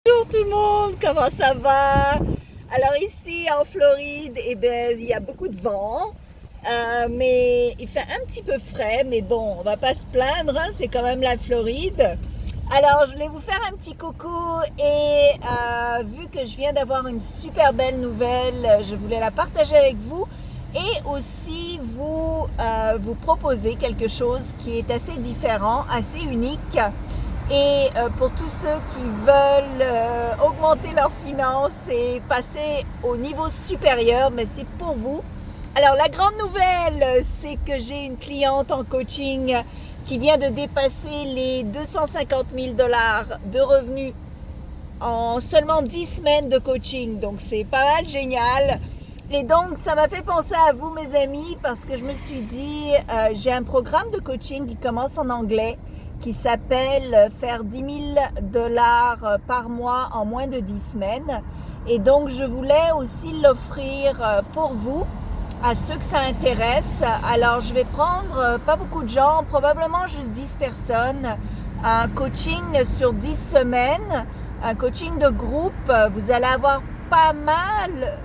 Bonjour tout le monde, comment ça va? Alors ici en Floride, il y a beaucoup de vent, mais il fait un petit peu frais, mais bon, on va pas se plaindre, hein, c'est quand même la Floride. Alors je voulais vous faire un petit coucou et vu que je viens d'avoir une super belle nouvelle, je voulais la partager avec vous et aussi vous proposer quelque chose qui est assez différent, assez unique. Et pour tous ceux qui veulent augmenter leurs finances et passer au niveau supérieur, mais c'est pour vous. Alors la grande nouvelle, c'est que j'ai une cliente en coaching qui vient de dépasser les 250 000 $ de revenus en seulement 10 semaines de coaching. Donc c'est pas mal génial. Et donc ça m'a fait penser à vous mes amis parce que je me suis dit, j'ai un programme de coaching qui commence en anglais, qui s'appelle faire 10 000 $ par mois en moins de 10 semaines. Et donc, je voulais aussi l'offrir pour vous, à ceux que ça intéresse. Alors, je vais prendre pas beaucoup de gens, probablement juste 10 personnes, un coaching sur 10 semaines, un coaching de groupe. Vous allez avoir pas mal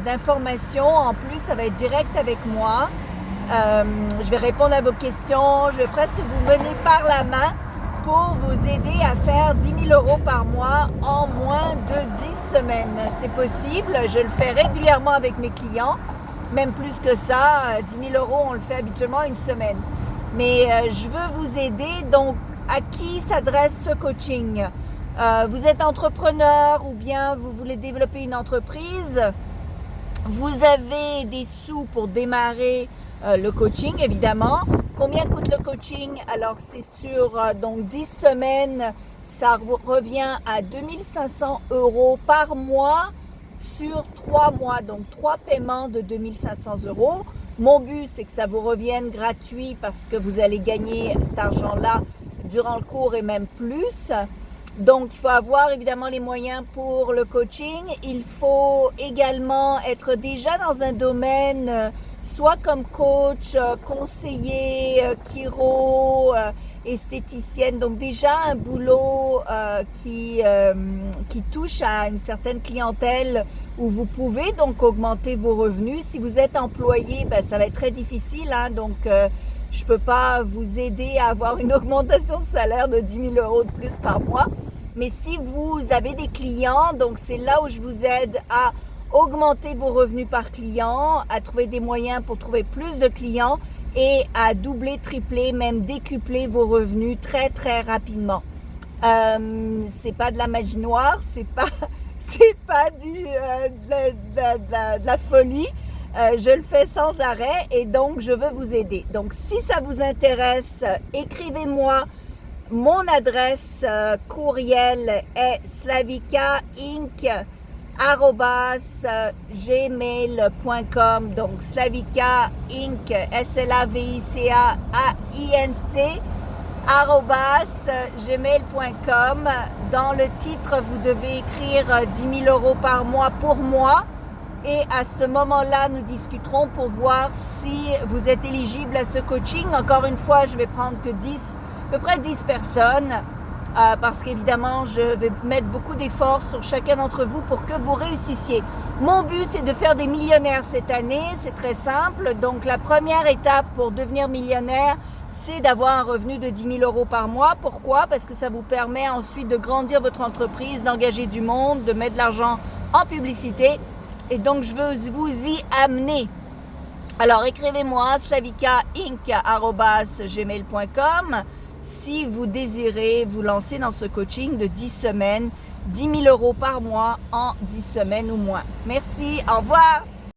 d'informations. En plus, ça va être direct avec moi. Je vais répondre à vos questions, je vais presque vous mener par la main pour vous aider à faire 10 000 € par mois en moins de 10 semaines. C'est possible, je le fais régulièrement avec mes clients, même plus que ça, 10 000 € on le fait habituellement une semaine. Mais je veux vous aider, donc à qui s'adresse ce coaching? Vous êtes entrepreneur ou bien vous voulez développer une entreprise, vous avez des sous pour démarrer le coaching, évidemment. Combien coûte le coaching? Alors, c'est sur donc 10 semaines, ça revient à 2 500 € par mois sur 3 mois. Donc, 3 paiements de 2 500 €. Mon but, c'est que ça vous revienne gratuit parce que vous allez gagner cet argent-là durant le cours et même plus. Donc, il faut avoir évidemment les moyens pour le coaching. Il faut également être déjà dans un domaine soit comme coach, conseiller, chiro, esthéticienne, donc déjà un boulot qui touche à une certaine clientèle où vous pouvez donc augmenter vos revenus. Si vous êtes employé, ça va être très difficile, hein, donc je ne peux pas vous aider à avoir une augmentation de salaire de 10 000 € de plus par mois. Mais si vous avez des clients, donc c'est là où je vous aide à augmenter vos revenus par client, à trouver des moyens pour trouver plus de clients et à doubler, tripler, même décupler vos revenus très très rapidement. C'est pas de la magie noire, c'est pas de la folie. Je le fais sans arrêt et donc je veux vous aider. Donc si ça vous intéresse, écrivez-moi. Mon adresse courriel est slavika.inc@gmail.com. Donc Slavika Inc. SLAVICAINC @gmail.com. Dans le titre, vous devez écrire 10 000 € par mois pour moi. Et à ce moment-là, nous discuterons pour voir si vous êtes éligible à ce coaching. Encore une fois, je vais prendre que à peu près 10 personnes. Parce qu'évidemment, je vais mettre beaucoup d'efforts sur chacun d'entre vous pour que vous réussissiez. Mon but, c'est de faire des millionnaires cette année. C'est très simple. Donc, la première étape pour devenir millionnaire, c'est d'avoir un revenu de 10 000 € par mois. Pourquoi? Parce que ça vous permet ensuite de grandir votre entreprise, d'engager du monde, de mettre de l'argent en publicité. Et donc, je veux vous y amener. Alors, écrivez-moi slavika.inc@gmail.com si vous désirez vous lancer dans ce coaching de 10 semaines, 10 000 € par mois en 10 semaines ou moins. Merci, au revoir.